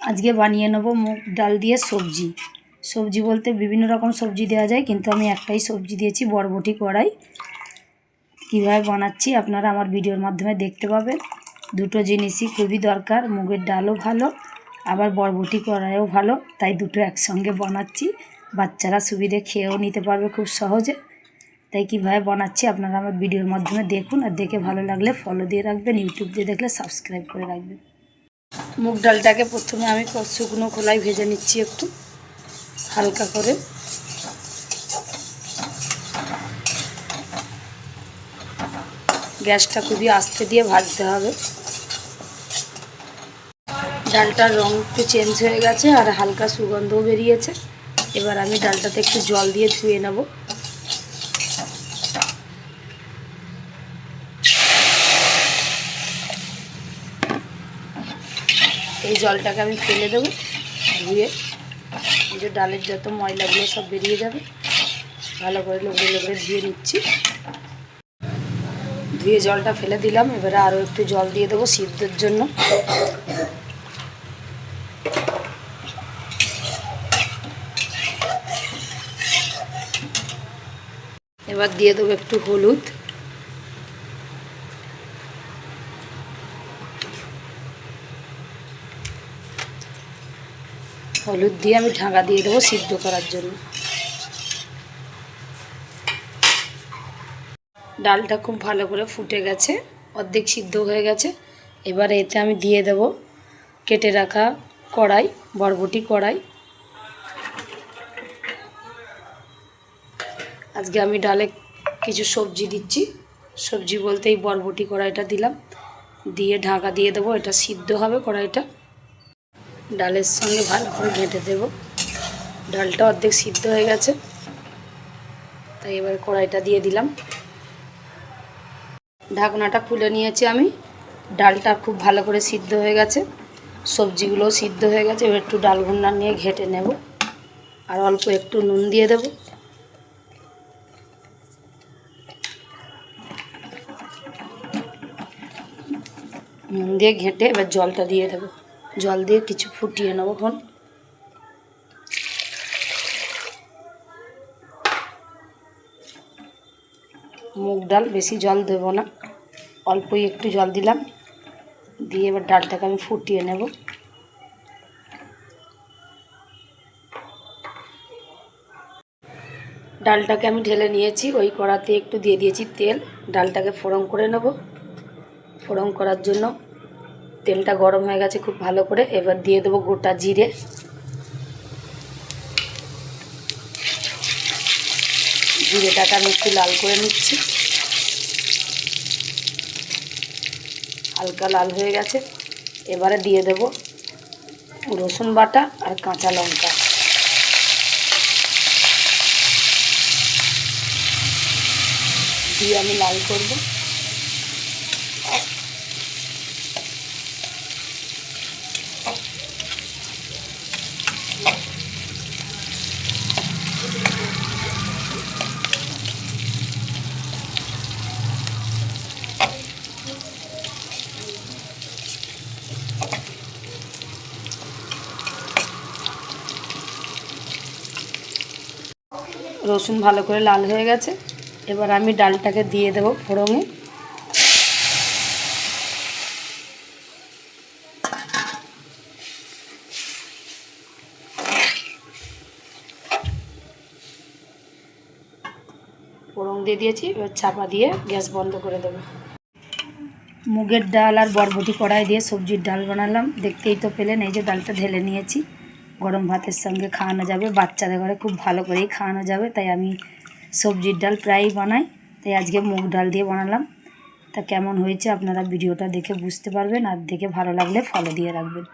আজকে বানিয়ে নেব মুগ ডাল দিয়ে সবজি। সবজি বলতে বিভিন্ন রকম সবজি দেওয়া যায়, কিন্তু আমি একটাই সবজি দিয়েছি, বরবটি কড়াই। কীভাবে বানাচ্ছি আপনারা আমার ভিডিওর মাধ্যমে দেখতে পাবেন। দুটো জিনিসই খুবই দরকার, মুগের ডালও ভালো আবার বরবটি কড়াইও ভালো, তাই দুটো একসঙ্গে বানাচ্ছি। বাচ্চারা সুবিধে খেয়েও নিতে পারবে খুব সহজে। তাই কীভাবে বানাচ্ছি আপনারা আমার ভিডিওর মাধ্যমে দেখুন, আর দেখে ভালো লাগলে ফলো দিয়ে রাখবেন, ইউটিউব দিয়ে দেখলে সাবস্ক্রাইব করে রাখবেন। মুগ ডালটাকে প্রথমে আমি শুকনো খোলায় ভেজে নিচ্ছি একটু হালকা করে। গ্যাসটা খুবই আস্তে দিয়ে ভাজতে হবে। ডালটার রং একটু চেঞ্জ হয়ে গেছে আর হালকা সুগন্ধও বেরিয়েছে। এবার আমি ডালটাতে একটু জল দিয়ে ধুয়ে নেব। এই জলটাকে আমি ফেলে দেবো, ধুয়ে যে ডালের যত ময়লাগুলো সব বেরিয়ে যাবে। ভালো করে লগড়ে লগড়ে ধুয়ে নিচ্ছি। ধুয়ে জলটা ফেলে দিলাম। এবারে আরও একটু জল দিয়ে দেবো সিদ্ধর জন্য। এবার দিয়ে দেবো একটু হলুদ, হলুদ দিয়ে আমি ঢাকা দিয়ে দেবো সিদ্ধ করার জন্য। ডালটা খুব ভালো করে ফুটে গেছে, অর্ধেক সিদ্ধ হয়ে গেছে। এবারে এতে আমি দিয়ে দেব কেটে রাখা কড়াই, বরবটি কড়াই। আজকে আমি ডালে কিছু সবজি দিচ্ছি, সবজি বলতে এই বরবটি কড়াইটা দিলাম, দিয়ে ঢাকা দিয়ে দেবো। এটা সিদ্ধ হবে কড়াইটা, ডালের সঙ্গে ভালো করে ঘেঁটে দেব। ডালটা অর্ধেক সিদ্ধ হয়ে গেছে, তাই এবার কড়াইটা দিয়ে দিলাম। ঢাকনাটা খুলে নিয়েছি আমি। ডালটা খুব ভালো করে সিদ্ধ হয়ে গেছে, সবজিগুলোও সিদ্ধ হয়ে গেছে। এবার একটু ডাল ঘুন্না নিয়ে ঘেঁটে নেব, আর অল্প একটু নুন দিয়ে দেব। নুন দিয়ে ঘেঁটে এবার জলটা দিয়ে দেব। জল দিয়ে কিছু ফুটিয়ে নেব এখন। মুগ ডাল বেশি জল দেব না, অল্পই একটু জল দিলাম। দিয়ে এবার ডালটাকে আমি ফুটিয়ে নেব। ডালটাকে আমি ঢেলে নিয়েছি, ওই কড়াতে একটু দিয়ে দিয়েছি তেল। ডালটাকে ফোড়ন করে নেব। ফোড়ন করার জন্য তেলটা গরম হয়ে গেছে খুব ভালো করে। এবার দিয়ে দেবো গোটা জিরে, জিরেটাকে আমি একটু লাল করে নিচ্ছি। হালকা লাল হয়ে গেছে। এবারে দিয়ে দেব রসুন বাটা আর কাঁচা লঙ্কা। দিয়ে আমি লাল করব। রসুন ভালো করে লাল হয়ে গেছে। এবার আমি ডালটাকে দিয়ে দেব ফোড়নে। ফোড়ন দিয়ে দিয়েছি, এবার চাপা দিয়ে গ্যাস বন্ধ করে দেব। মুগের ডাল আর বরবটি কড়াই দিয়ে সবজির ডাল বানালাম, দেখতেই তো পেলেন। এই যে ডালটা ঢেলে নিয়েছি, গরম ভাতের সঙ্গে খাওয়ানো যাবে, বাচ্চাদের ঘরে খুব ভালো করেই খাওয়ানো যাবে। তাই আমি সবজির ডাল প্রায়ই বানাই, তাই আজকে মুগ ডাল দিয়ে বানালাম। তা কেমন হয়েছে আপনারা ভিডিওটা দেখে বুঝতে পারবেন, আর দেখে ভালো লাগলে ফলো দিয়ে রাখবেন।